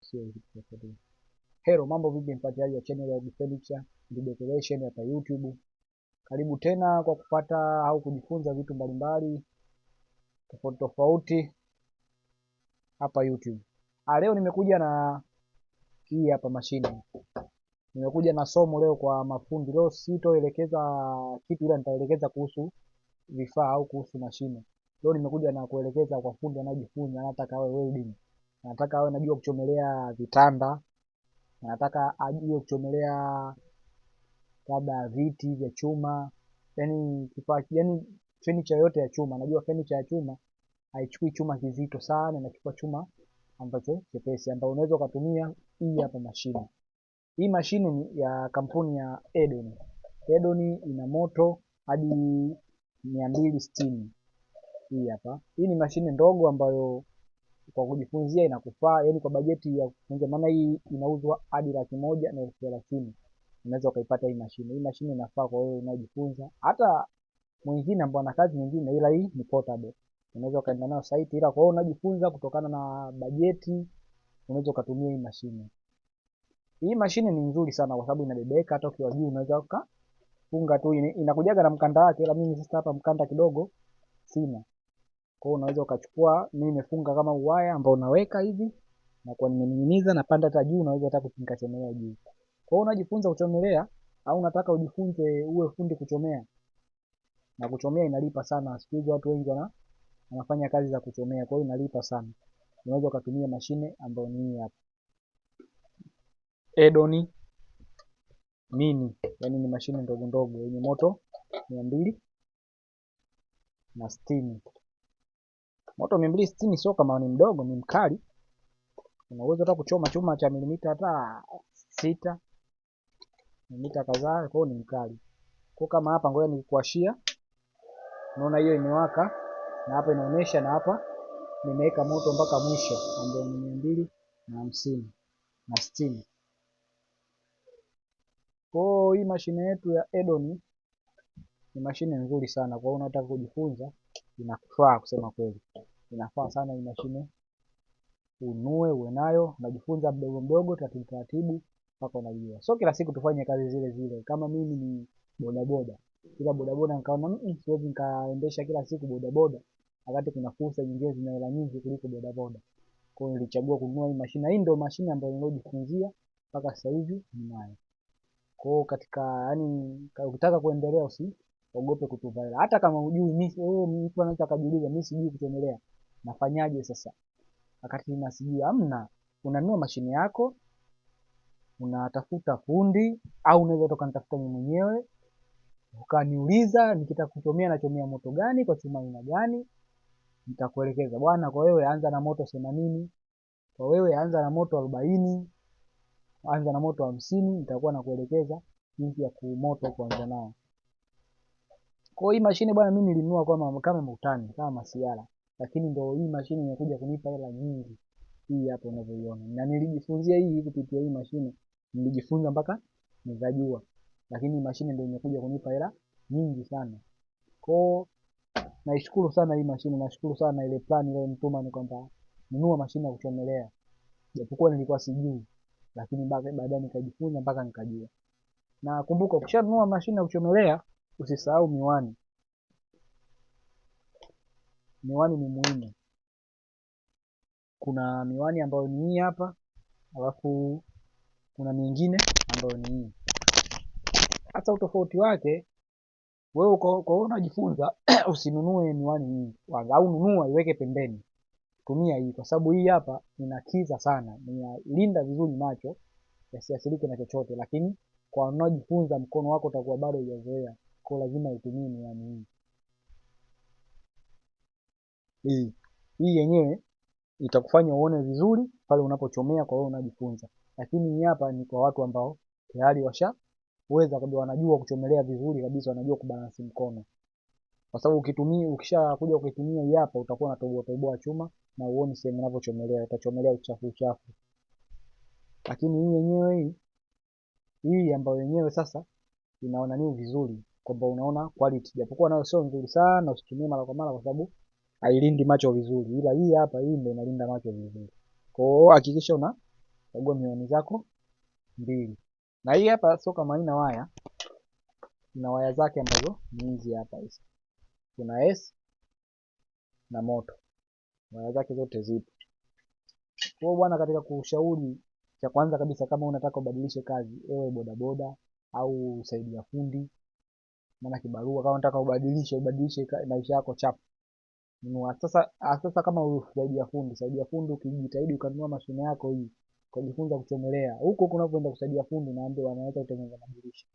sio kitu chochote. Hello, mambo vipi mfuatiliaji wa channel ya Furniture and Decoration hapa YouTube. Karibu tena kwa kupata au kujifunza vitu mbalimbali tofauti tofauti hapa YouTube. Leo nimekuja na hii hapa mashine. Nimekuja na somo leo kwa mafundi. Leo sitoelekeza kitu, ila nitaelekeza kuhusu vifaa au kuhusu mashine. Leo nimekuja na kuelekeza kwa fundi anayejifunza, anataka awe welding, anataka awe anajua kuchomelea vitanda, anataka ajue kuchomelea labda viti vya chuma, yani kifaa, yani furniture yote ya chuma. Najua furniture ya chuma haichukui chuma kizito sana, inachukua chuma ambacho chepesi, ambao unaweza kutumia hii hapa mashine. Hii mashine ni ya kampuni ya Edon. Edon ina moto hadi 260. Hii hapa. Hii ni mashine ndogo ambayo kwa kujifunzia inakufaa, yani kwa bajeti ya kujifunzia, maana hii inauzwa hadi 1,30,000. Unaweza ukaipata hii mashine. Hii mashine inafaa kwa wewe unajifunza, hata mwingine ambaye ana kazi nyingine, ila hii ni portable. Unaweza ukaenda nayo site, ila kwa wewe unajifunza kutokana na bajeti, unaweza ukatumia hii mashine. Hii mashine ni nzuri sana kwa sababu inabebeka, hata ukiwa juu unaweza ukafunga tu. Inakujaga na mkanda wake, ila mimi sasa hapa mkanda kidogo sina. Kwa hiyo unaweza ukachukua, mimi nimefunga kama uwaya ambao unaweka hivi na kwa nimening'iniza na panda hata juu, unaweza hata kuchomelea juu. Kwa hiyo unajifunza kuchomelea au unataka ujifunze uwe fundi kuchomea, na kuchomea inalipa sana. Siku hizi watu wengi wanafanya kazi za kuchomea, kwa hiyo inalipa sana. Unaweza ukatumia mashine ambayo ni hii hapa Edon Mini, yani ni mashine ndogo ndogo yenye moto 260. Moto 260 sio kama ni mdogo, ni mkali. Una uwezo hata kuchoma chuma cha milimita hata 6, milimita kadhaa, kwa hiyo ni mkali. Kwa kama hapa, ngoja nikuashia. Unaona hiyo imewaka na hapa inaonyesha, na hapa nimeweka moto mpaka mwisho ambao ni 250 na 60. Kwa hii mashine yetu ya Edon ni mashine nzuri sana. Kwa hiyo unataka kujifunza, inakufaa kusema kweli. Inafaa sana hii mashine. Unue uwe nayo, unajifunza mdogo mdogo, taratibu taratibu mpaka unajua. Sio kila siku tufanye kazi zile zile. Kama mimi ni bodaboda, kila bodaboda nikaona siwezi nikaendesha kila siku bodaboda, wakati kuna fursa nyingine zina hela nyingi kuliko bodaboda. Kwa hiyo nilichagua kununua hii mashine. Hii ndio mashine ambayo ninayojifunzia mpaka sasa hivi ninayo. Kwa hiyo katika, yani ukitaka kuendelea usiogope kutupa hela. Hata kama hujui, mtu anaweza kujiuliza, mimi sijui kuchomelea, nafanyaje sasa? Wakati ninasijui, amna, unanunua mashine yako, unatafuta fundi, au unaweza toka nitafuta mimi mwenyewe, ukaniuliza nikitaka kuchomea nachomea moto gani, kwa chuma aina gani, nitakuelekeza. Bwana, kwa wewe anza na moto 80, kwa wewe anza na moto 40, anza na moto 50, nitakuwa nakuelekeza jinsi ya kumoto kuanza nao. Kwa hii mashine bwana, mimi nilinunua kama mutani, kama masiara, lakini ndio hii mashine imekuja kunipa hela nyingi. Hii hapo unavyoiona, na nilijifunzia hii kupitia hii mashine, nilijifunza mpaka nikajua, lakini mashine ndio imekuja kunipa hela nyingi sana. Kwa naishukuru sana hii mashine, nashukuru sana ile plan ile mtuma, ni kwamba nunua mashine ya kuchomelea, japokuwa nilikuwa sijui, lakini baadaye nikajifunza mpaka nikajua. Na kumbuka, ukishanunua mashine ya kuchomelea usisahau miwani. Miwani ni muhimu. Kuna miwani ambayo ni hii hapa, alafu kuna mingine ambayo ni hii. Hata utofauti wake, wewe kwa unajifunza usinunue miwani hii, au nunua iweke pembeni, tumia hii, kwa sababu hii hapa inakiza sana, inalinda vizuri macho yasiathirike na chochote. Lakini kwa unajifunza, mkono wako utakuwa bado hujazoea, kwa lazima utumie miwani hii. Hii yenyewe itakufanya uone vizuri pale unapochomea, kwa wewe unajifunza. Lakini hii hapa ni kwa watu ambao tayari washaweza, kabisa wanajua kuchomelea vizuri kabisa, wanajua kubalansi mkono. Kwa sababu ukishakuja kuitumia hii hapa, utakuwa unatoboa toboa chuma na uone sehemu unavyochomelea, utachomelea uchafu. Lakini hii yenyewe hii ambayo yenyewe sasa inaona nini vizuri, kwamba unaona quality, japokuwa nayo sio nzuri sana, usitumie mara kwa mara kwa sababu hailindi macho vizuri, ila hii hapa, hii ndio inalinda macho vizuri. Kwa hiyo hakikisha chagua miwani zako mbili. Na hii hapa sio kama haina waya, ina waya zake ambazo ni hizi hapa hizi. Kuna S na moto, waya zake zote zipo. Kwa bwana, katika kushauri, cha kwanza kabisa, kama unataka ubadilishe kazi, ewe bodaboda au saidia fundi, maana kibarua, kama unataka ubadilishe maisha yako chapu, nunua sasa. Kama usaidia fundi, ukijitahidi ukanunua mashine yako hii, ukajifunza kuchomelea huko kunapoenda kusaidia fundi, naambia wanaweza kutengeneza madirisha,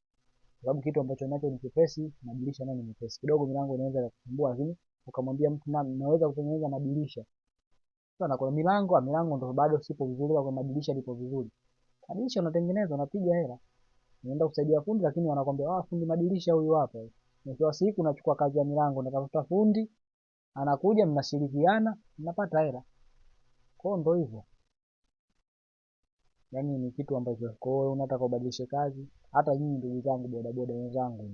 kwa sababu kitu ambacho nacho ni chepesi, madirisha nayo ni mepesi kidogo. Milango inaweza kukusumbua, lakini ukamwambia mtu naweza kutengeneza madirisha. Sasa na kwa milango ndo bado sipo vizuri, kwa madirisha lipo vizuri. Madirisha unatengeneza, unapiga hela, unaenda kusaidia fundi, lakini wanakwambia fundi madirisha huyu hapa. Mwisho wa siku unachukua kazi ya milango, unatafuta fundi, anakuja, mnashirikiana, mnapata hela. Kwa hiyo ndio hivyo. Yaani ni kitu ambacho, kwa hiyo unataka ubadilishe kazi, hata nyinyi ndugu zangu bodaboda wenzangu,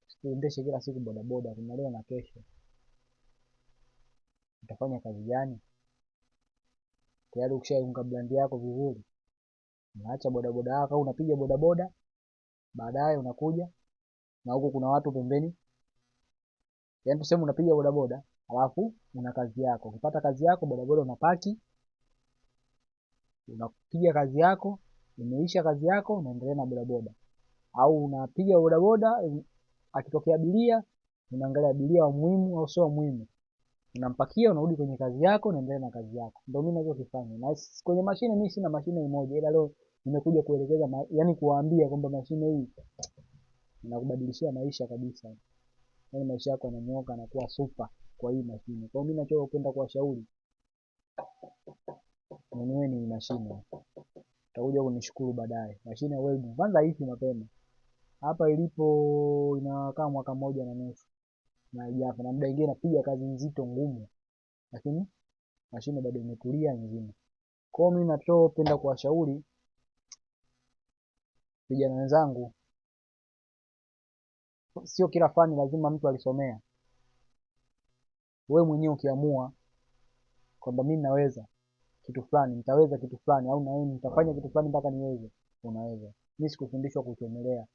usiendeshe kila siku bodaboda, kuna leo na kesho. Utafanya kazi gani? Tayari ukishaunga brand yako vizuri, unaacha bodaboda yako au unapiga bodaboda, baadaye unakuja na huko kuna watu pembeni. Yaani tuseme unapiga bodaboda, alafu una kazi yako. Ukipata kazi yako bodaboda unapaki, unapiga kazi yako, imeisha kazi yako, unaendelea na bodaboda. Au unapiga bodaboda, akitokea abiria, unaangalia abiria wa muhimu au sio muhimu, unampakia, unarudi kwenye kazi yako, unaendelea na kazi yako. Ndio mimi ninachokifanya. Na kwenye mashine, mimi sina mashine moja, ila leo nimekuja kuelekeza, yani kuwaambia kwamba mashine hii inakubadilishia maisha kabisa. Yaani maisha yako yananyooka na kuwa super kwa hii mashine. Kwa hiyo mimi ninachopenda kuwashauri, nunueni mashine. Utakuja kunishukuru baadaye. Mashine ya welding kwanza hivi mapema. Hapa ilipo inakaa mwaka mmoja na nusu. Na haijafa, na muda mwingine napiga kazi nzito ngumu, lakini mashine bado imetulia nzima. Kwa hiyo mimi ninachopenda kuwashauri vijana wenzangu, sio kila fani lazima mtu alisomea. Wewe mwenyewe ukiamua kwamba mimi naweza kitu fulani, nitaweza kitu fulani, au na wewe nitafanya kitu fulani mpaka niweze, unaweza. Mimi sikufundishwa kuchomelea,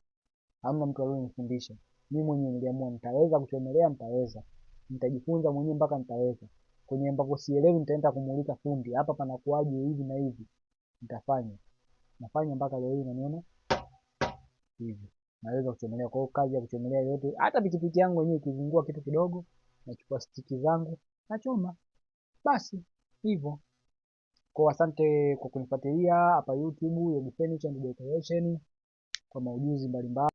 hamna mtu aliyonifundisha. Mimi mwenyewe niliamua nitaweza kuchomelea, nitaweza, nitajifunza mwenyewe mpaka nitaweza. Kwenye ambapo sielewi nitaenda kumuuliza fundi, hapa panakuaje hivi na hivi, nitafanya. Nafanya mpaka leo hii unaniona hivi, naweza kuchomelea. Kwa hiyo kazi ya kuchomelea yote, hata pikipiki yangu yenyewe ikizungua kitu kidogo, nachukua stiki zangu nachoma, basi hivyo. Kwa asante kwa kunifuatilia hapa YouTube Yogi Furniture and Decoration kwa maujuzi mbalimbali.